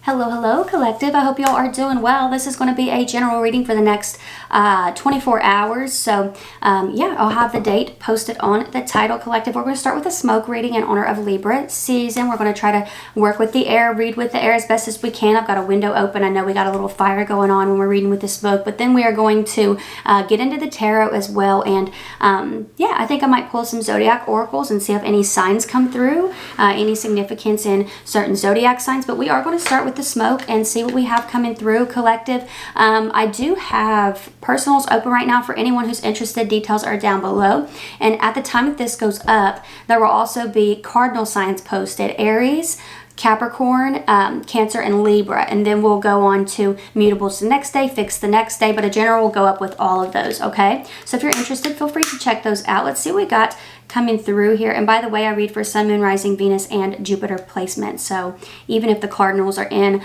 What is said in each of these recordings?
Hello, hello, collective. I hope y'all are doing well. This is going to be a general reading for the next 24 hours. So, yeah, I'll have the date posted on the title, collective. We're going to start with a smoke reading in honor of Libra season. We're going to try to work with the air, read with the air as best as we can. I've got a window open. I know we got a little fire going on when we're reading with the smoke, but then we are going to get into the tarot as well. And yeah, I think I might pull some Zodiac oracles and see if any signs come through, any significance in certain Zodiac signs. But we are going to start with the smoke and see what we have coming through, collective. I do have personals open right now for anyone who's interested. Details are down below, and at the time that this goes up, there will also be cardinal signs posted: Aries, Capricorn, Cancer, and Libra. And then we'll go on to mutables the next day, fixed the next day, but a general will go up with all of those. Okay, so if you're interested, feel free to check those out. Let's see what we got coming through here. And by the way, I read for Sun, Moon, Rising, Venus, and Jupiter placement. So even if the cardinals are in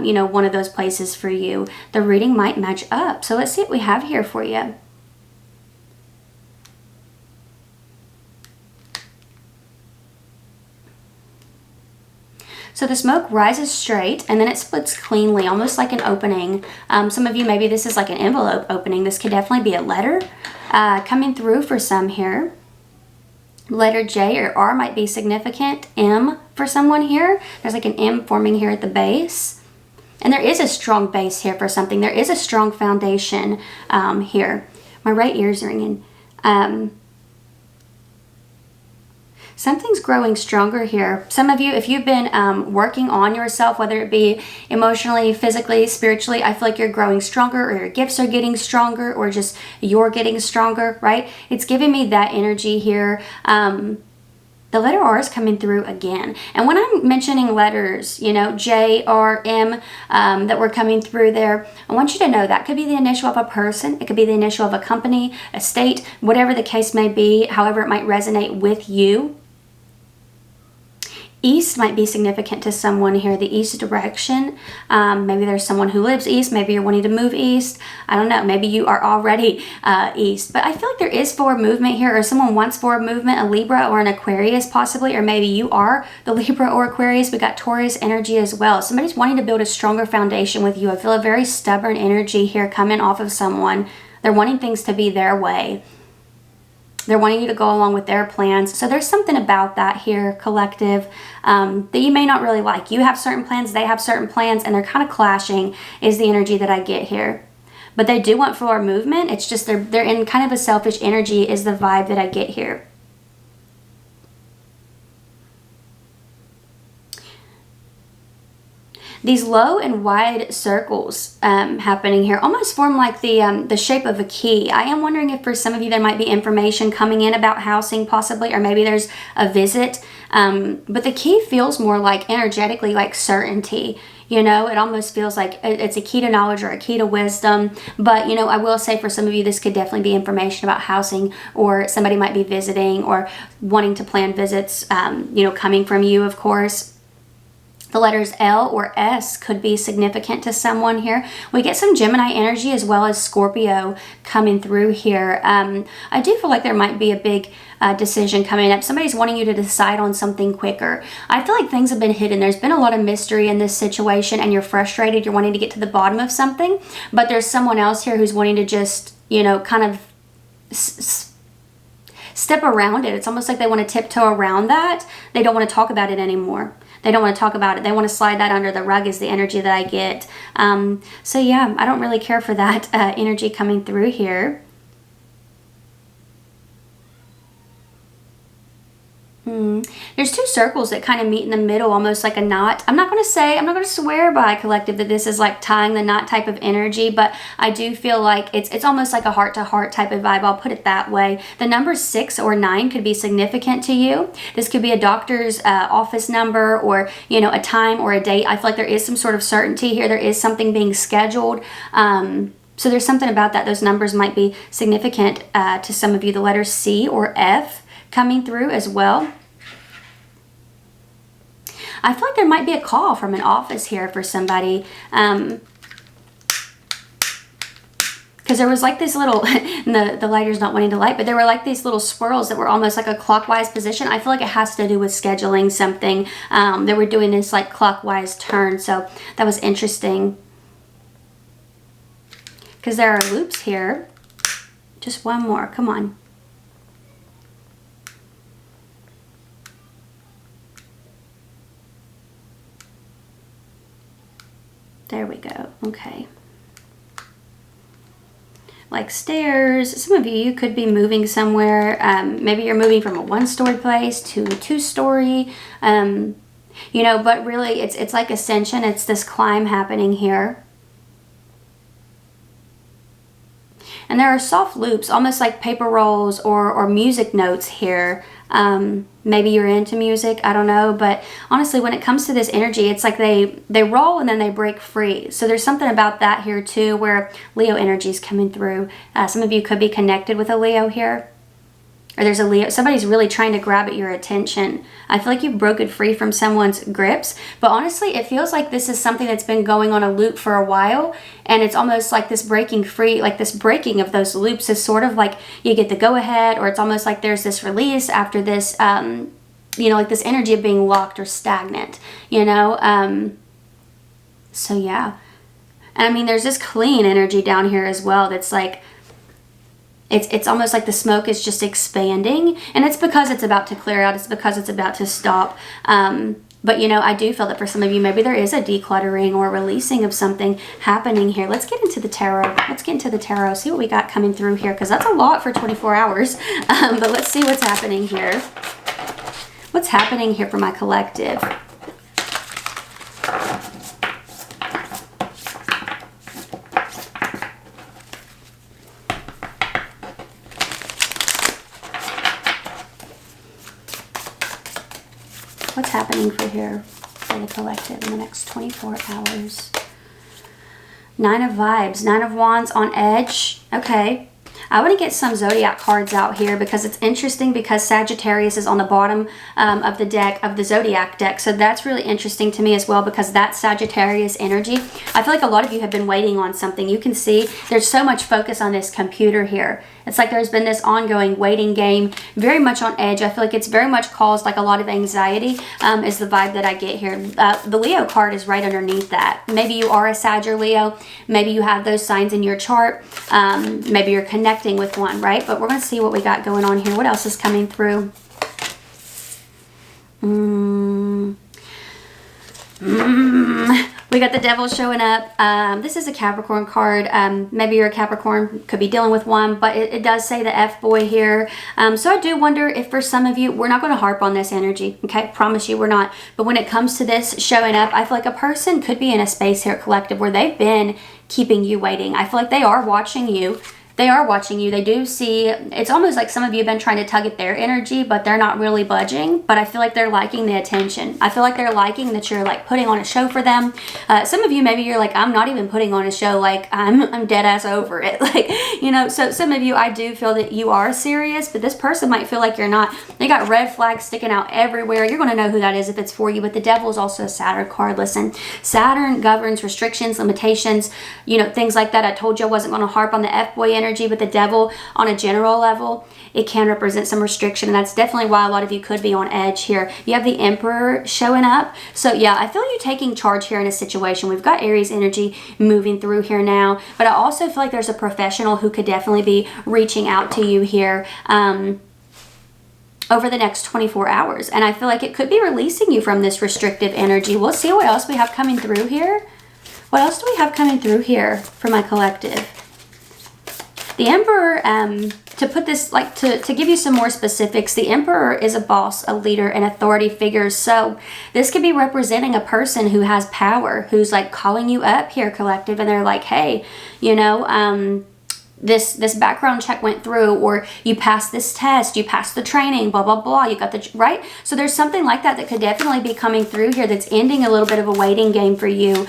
you know, one of those places for you, the reading might match up. So let's see what we have here for you. So the smoke rises straight and then it splits cleanly, almost like an opening. Some of you, maybe this is like an envelope opening. This could definitely be a letter coming through for some here. Letter J or R might be significant. M for someone here. There's like an M forming here at the base. And there is a strong base here for something. There is a strong foundation here. My right ear's ringing. Something's growing stronger here. Some of you, if you've been working on yourself, whether it be emotionally, physically, spiritually, I feel like you're growing stronger, or your gifts are getting stronger, or just you're getting stronger, right? It's giving me that energy here. The letter R is coming through again. And when I'm mentioning letters, you know, J, R, M, that were coming through there, I want you to know that could be the initial of a person. It could be the initial of a company, a state, whatever the case may be, however it might resonate with you. East might be significant to someone here, the east direction. Maybe there's someone who lives east. Maybe you're wanting to move east. I don't know. Maybe you are already east. But I feel like there is forward movement here, or someone wants forward movement, a Libra or an Aquarius possibly, or maybe you are the Libra or Aquarius. We got Taurus energy as well. Somebody's wanting to build a stronger foundation with you. I feel a very stubborn energy here coming off of someone. They're wanting things to be their way. They're wanting you to go along with their plans. So there's something about that here, collective, that you may not really like. You have certain plans, they have certain plans, and they're kind of clashing is the energy that I get here. But they do want forward movement. It's just they're in kind of a selfish energy is the vibe that I get here. These low and wide circles happening here almost form like the shape of a key. I am wondering if for some of you there might be information coming in about housing possibly, or maybe there's a visit. But the key feels more like energetically like certainty. You know, it almost feels like it's a key to knowledge or a key to wisdom. But, you know, I will say for some of you, this could definitely be information about housing, or somebody might be visiting or wanting to plan visits, you know, coming from you, of course. The letters L or S could be significant to someone here. We get some Gemini energy as well as Scorpio coming through here. I do feel like there might be a big decision coming up. Somebody's wanting you to decide on something quicker. I feel like things have been hidden. There's been a lot of mystery in this situation and you're frustrated. You're wanting to get to the bottom of something, but there's someone else here who's wanting to just, you know, kind of step around it. It's almost like they want to tiptoe around that. They don't want to talk about it anymore. They don't want to talk about it. They want to slide that under the rug is the energy that I get. So yeah, I don't really care for that energy coming through here. There's two circles that kind of meet in the middle, almost like a knot. I'm not going to swear by, collective, that this is like tying the knot type of energy, but I do feel like it's almost like a heart-to-heart type of vibe. I'll put it that way. The numbers 6 or 9 could be significant to you. This could be a doctor's office number, or, you know, a time or a date. I feel like there is some sort of certainty here. There is something being scheduled. So there's something about that. Those numbers might be significant to some of you. The letters C or F coming through as well. I feel like there might be a call from an office here for somebody. Could because there was like this little, the lighter's not wanting to light, but there were like these little swirls that were almost like a clockwise position. I feel like it has to do with scheduling something. They were doing this like clockwise turn, so that was interesting. Because there are loops here. Just one more, come on. There we go, okay. Like stairs. Some of you could be moving somewhere. Maybe you're moving from a one-story place to a two-story. You know, but really it's like ascension. It's this climb happening here. And there are soft loops, almost like paper rolls or music notes here. Maybe you're into music, I don't know. But honestly, when it comes to this energy, it's like they roll and then they break free. So there's something about that here too, where Leo energy is coming through. Some of you could be connected with a Leo here. Or there's a Leo, somebody's really trying to grab at your attention. I feel like you've broken free from someone's grips, but honestly, it feels like this is something that's been going on a loop for a while, and it's almost like this breaking free, like this breaking of those loops is sort of like you get the go-ahead, or it's almost like there's this release after this, you know, like this energy of being locked or stagnant, you know? So yeah. And I mean, there's this clean energy down here as well that's like, it's almost like the smoke is just expanding, and it's because it's about to clear out. It's because it's about to stop. But you know, I do feel that for some of you, maybe there is a decluttering or releasing of something happening here. Let's get into the tarot. Let's get into the tarot, see what we got coming through here, because that's a lot for 24 hours. But let's see what's happening here. What's happening here for my collective? What's happening for here for the collective in the next 24 hours? Nine of Vibes, Nine of Wands on edge. Okay. I want to get some Zodiac cards out here because it's interesting, because Sagittarius is on the bottom of the deck, of the Zodiac deck. So that's really interesting to me as well, because that's Sagittarius energy. I feel like a lot of you have been waiting on something. You can see there's so much focus on this computer here. It's like there's been this ongoing waiting game, very much on edge. I feel like it's very much caused like a lot of anxiety is the vibe that I get here. The Leo card is right underneath that. Maybe you are a Sag or Leo. Maybe you have those signs in your chart. Maybe you're connecting with one, right? But we're going to see what we got going on here. What else is coming through? We got the Devil showing up. This is a Capricorn card. Maybe you're a Capricorn, could be dealing with one, but it does say the F-boy here. So I do wonder if for some of you, we're not going to harp on this energy, okay? Promise you we're not. But when it comes to this showing up, I feel like a person could be in a space here, collective, where they've been keeping you waiting. I feel like they are watching you. They are watching you. They do see, it's almost like some of you have been trying to tug at their energy, but they're not really budging. But I feel like they're liking the attention. I feel like they're liking that you're like putting on a show for them. Some of you, maybe you're like, I'm not even putting on a show. Like I'm dead ass over it. Like, you know, so some of you, I do feel that you are serious, but this person might feel like you're not. They got red flags sticking out everywhere. You're going to know who that is if it's for you. But the Devil is also a Saturn card. Listen, Saturn governs restrictions, limitations, you know, things like that. I told you I wasn't going to harp on the F-boy energy, but the Devil on a general level, it can represent some restriction, and that's definitely why a lot of you could be on edge here. You have the Emperor showing up. So yeah, I feel you taking charge here in a situation. We've got Aries energy moving through here now, but I also feel like there's a professional who could definitely be reaching out to you here over the next 24 hours. And I feel like it could be releasing you from this restrictive energy. We'll see what else we have coming through here. What else do we have coming through here for my collective? The Emperor, to put this, like to give you some more specifics, the Emperor is a boss, a leader, an authority figure. So this could be representing a person who has power, who's like calling you up here, collective, and they're like, hey, you know, this background check went through, or you passed this test, you passed the training, blah, blah, blah, you got the, right? So there's something like that that could definitely be coming through here that's ending a little bit of a waiting game for you.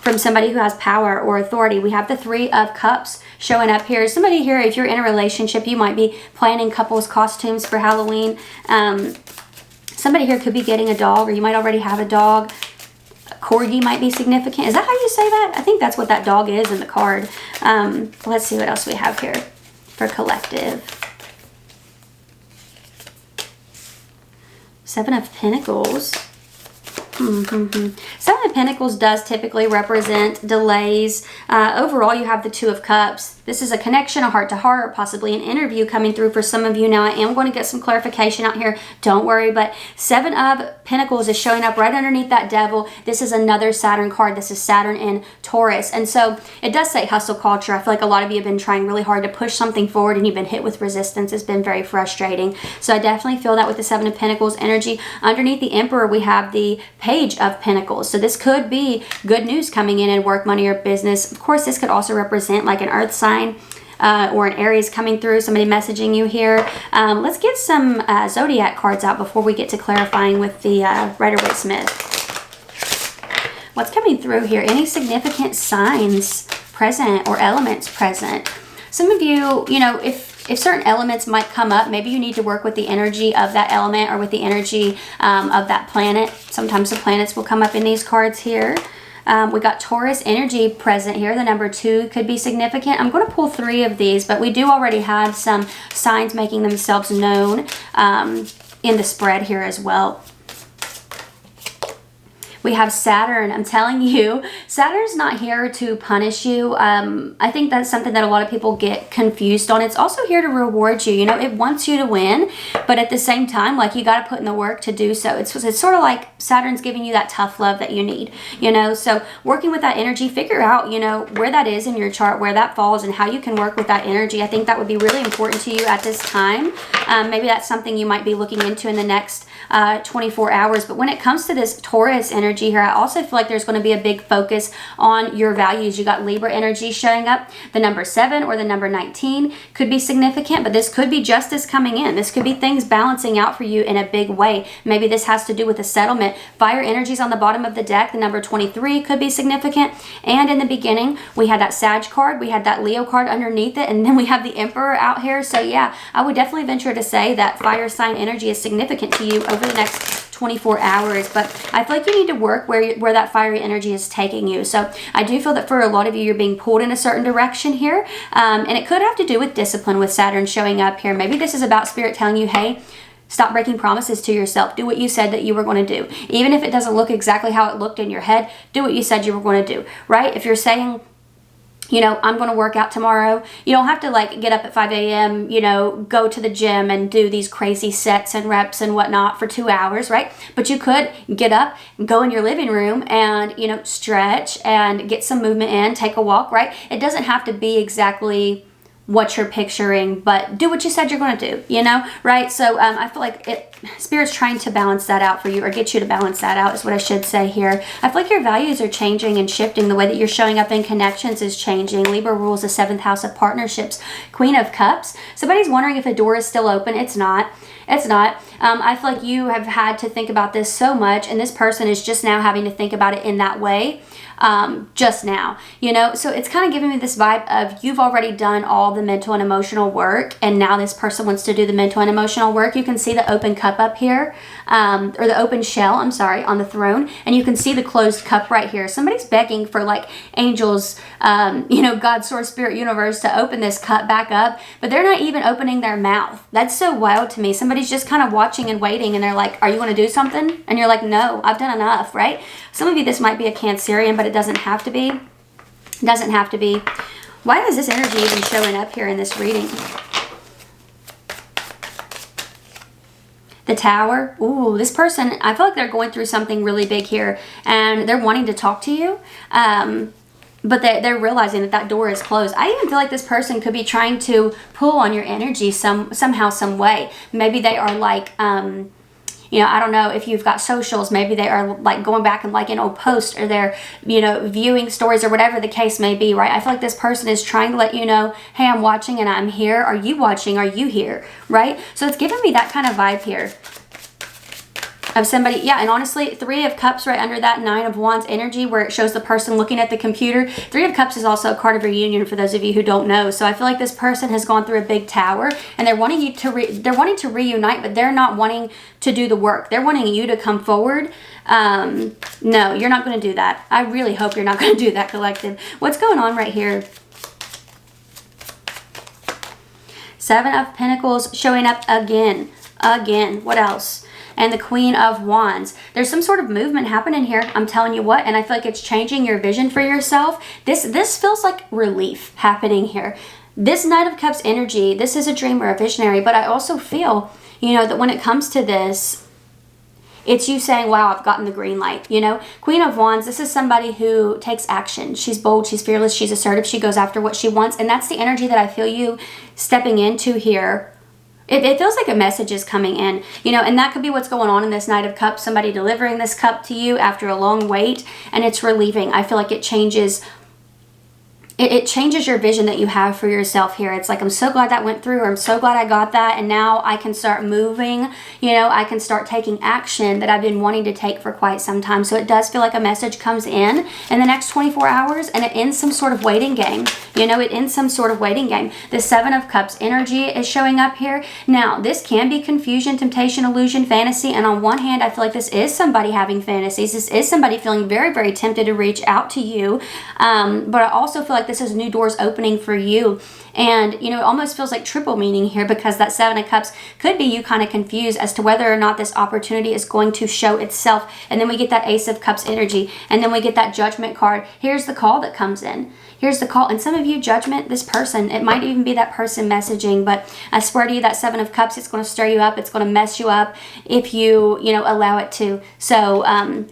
From somebody who has power or authority. We have the Three of Cups showing up here. Somebody here, if you're in a relationship, you might be planning couples costumes for Halloween. Somebody here could be getting a dog, or you might already have a dog. corgi might be significant. Is that how you say that? I think that's what that dog is in the card. Let's see what else we have here for collective. Seven of Pentacles. Seven of Pentacles does typically represent delays. Overall, you have the Two of Cups. This is a connection, a heart-to-heart, possibly an interview coming through for some of you. Now, I am going to get some clarification out here. Don't worry, but Seven of Pentacles is showing up right underneath that Devil. This is another Saturn card. This is Saturn in Taurus. And so it does say hustle culture. I feel like a lot of you have been trying really hard to push something forward and you've been hit with resistance. It's been very frustrating. So I definitely feel that with the Seven of Pentacles energy. Underneath the Emperor, we have the Page of Pentacles. So this could be good news coming in work, money, or business. Of course, this could also represent like an earth sign or an Aries coming through, somebody messaging you here. Let's get some Zodiac cards out before we get to clarifying with the Rider-Waite-Smith. What's coming through here? Any significant signs present or elements present? Some of you, you know, if certain elements might come up, maybe you need to work with the energy of that element or with the energy of that planet. Sometimes the planets will come up in these cards here. We got Taurus energy present here. The number 2 could be significant. I'm going to pull 3 of these, but we do already have some signs making themselves known in the spread here as well. We have Saturn. I'm telling you, Saturn's not here to punish you. I think that's something that a lot of people get confused on. It's also here to reward you. You know, it wants you to win, but at the same time, like, you got to put in the work to do so. It's sort of like Saturn's giving you that tough love that you need, you know? So working with that energy, figure out, you know, where that is in your chart, where that falls, and how you can work with that energy. I think that would be really important to you at this time. Maybe that's something you might be looking into in the next 24 hours. But when it comes to this Taurus energy here, I also feel like there's going to be a big focus on your values. You got Libra energy showing up. The number 7 or the number 19 could be significant, but this could be justice coming in. This could be things balancing out for you in a big way. Maybe this has to do with a settlement. Fire energies on the bottom of the deck. The number 23 could be significant. And in the beginning, we had that Sag card. We had that Leo card underneath it. And then we have the Emperor out here. So yeah, I would definitely venture to say that fire sign energy is significant to you over the next 24 hours, but I feel like you need to work where that fiery energy is taking you. So I do feel that for a lot of you, you're being pulled in a certain direction here, and it could have to do with discipline with Saturn showing up here. Maybe this is about Spirit telling you, hey, stop breaking promises to yourself. Do what you said that you were going to do. Even if it doesn't look exactly how it looked in your head, do what you said you were going to do, right? If you're saying, you know, I'm going to work out tomorrow, you don't have to like get up at 5 a.m., you know, go to the gym and do these crazy sets and reps and whatnot for 2 hours, right? But you could get up, go in your living room and, you know, stretch and get some movement in, take a walk, right? It doesn't have to be exactly what you're picturing, but do what you said you're going to do, you know, right? So I feel like Spirit's trying to balance that out for you, or get you to balance that out is what I should say here. I feel like your values are changing and shifting. The way that you're showing up in connections is changing. Libra rules the 7th house of partnerships. Queen of Cups. Somebody's wondering if a door is still open. It's not. It's not. I feel like you have had to think about this so much, and this person is just now having to think about it in that way. Just now, you know, so it's kind of giving me this vibe of you've already done all the mental and emotional work, and now this person wants to do the mental and emotional work. You can see the open cup up here, or the open shell, I'm sorry, on the throne, and you can see the closed cup right here. Somebody's begging for like angels, you know, God, source, spirit, universe to open this cup back up, but they're not even opening their mouth. That's so wild to me. Somebody's just kind of watching and waiting, and they're like, are you going to do something? And you're like, no, I've done enough, right? Some of you, this might be a Cancerian, but it doesn't have to be. It doesn't have to be. Why is this energy even showing up here in this reading? The Tower. Ooh, this person, I feel like they're going through something really big here, and they're wanting to talk to you, but they're realizing that that door is closed. I even feel like this person could be trying to pull on your energy somehow, some way. Maybe they are like, you know, I don't know if you've got socials, maybe they are like going back and liking old posts, or they're, you know, viewing stories, or whatever the case may be, right? I feel like this person is trying to let you know, hey, I'm watching and I'm here. Are you watching? Are you here? Right? So it's giving me that kind of vibe here. of somebody, yeah, and honestly, 3 of Cups right under that 9 of Wands energy where it shows the person looking at the computer. 3 of Cups is also a card of reunion for those of you who don't know. So I feel like this person has gone through a big tower and they're wanting you to they're wanting to reunite, but they're not wanting to do the work. They're wanting you to come forward. No, you're not going to do that. I really hope you're not going to do that, collective. What's going on right here? 7 of Pentacles showing up again. What else? And the Queen of Wands. There's some sort of movement happening here. I'm telling you what, and I feel like it's changing your vision for yourself. This feels like relief happening here. This Knight of Cups energy, this is a dreamer, a visionary, but I also feel, you know, that when it comes to this, it's you saying, wow, I've gotten the green light, you know? Queen of Wands, this is somebody who takes action. She's bold, she's fearless, she's assertive, she goes after what she wants, and that's the energy that I feel you stepping into here. It feels like a message is coming in, you know, and that could be what's going on in this Knight of Cups, somebody delivering this cup to you after a long wait, and it's relieving. I feel like it changes it changes your vision that you have for yourself here. It's like, I'm so glad that went through, or I'm so glad I got that, and now I can start moving, you know, I can start taking action that I've been wanting to take for quite some time. So it does feel like a message comes in the next 24 hours, and it ends some sort of waiting game. You know, it ends some sort of waiting game. The 7 of Cups energy is showing up here. Now, this can be confusion, temptation, illusion, fantasy, and on one hand, I feel like this is somebody having fantasies. This is somebody feeling very, very tempted to reach out to you, but I also feel like this is new doors opening for you. And, you know, it almost feels like triple meaning here, because that 7 of Cups could be you kind of confused as to whether or not this opportunity is going to show itself. And then we get that Ace of Cups energy, and then we get that Judgment card. Here's the call that comes in. Here's the call. And some of you, Judgment, this person, it might even be that person messaging, but I swear to you, that 7 of Cups, it's going to stir you up. It's going to mess you up if you know, allow it to. So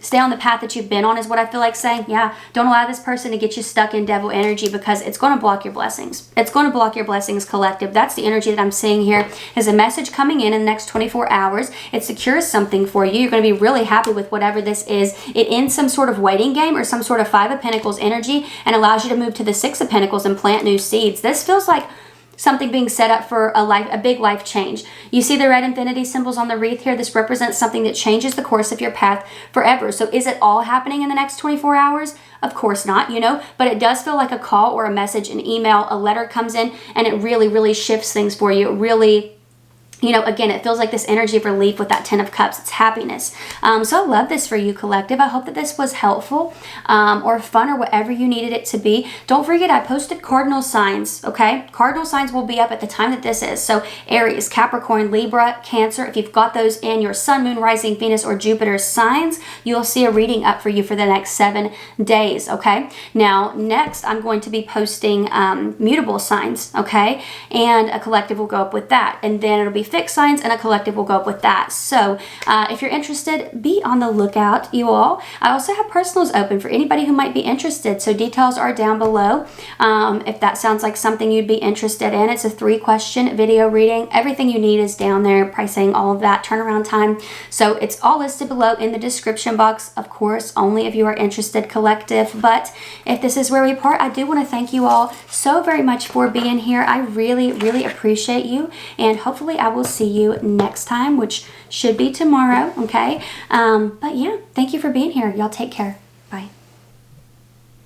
stay on the path that you've been on is what I feel like saying. Yeah, don't allow this person to get you stuck in devil energy, because it's going to block your blessings. It's going to block your blessings, collective. That's the energy that I'm seeing here. Is a message coming in the next 24 hours. It secures something for you. You're going to be really happy with whatever this is. It ends some sort of waiting game or some sort of 5 of Pentacles energy and allows you to move to the 6 of Pentacles and plant new seeds. This feels like something being set up for a big life change. You see the red infinity symbols on the wreath here. This represents something that changes the course of your path forever. So is it all happening in the next 24 hours? Of course not, you know, but it does feel like a call or a message, an email, a letter comes in, and it really, really shifts things for you. It really, you know, again, it feels like this energy of relief with that 10 of Cups. It's happiness. So I love this for you, collective. I hope that this was helpful or fun or whatever you needed it to be. Don't forget, I posted cardinal signs, okay? Cardinal signs will be up at the time that this is. So Aries, Capricorn, Libra, Cancer. If you've got those in your Sun, Moon, Rising, Venus, or Jupiter signs, you'll see a reading up for you for the next 7 days, okay? Now, next, I'm going to be posting mutable signs, okay? And a collective will go up with that. And then it'll be fixed signs, and a collective will go up with that. So if you're interested, be on the lookout, you all. I also have personals open for anybody who might be interested, so details are down below. If that sounds like something you'd be interested in, it's a 3-question video reading. Everything you need is down there, pricing, all of that, turnaround time. So it's all listed below in the description box, of course, only if you are interested, collective. But if this is where we part, I do want to thank you all so very much for being here. I really, really appreciate you, and hopefully I will see you next time, which should be tomorrow, okay? But yeah, thank you for being here. Y'all take care.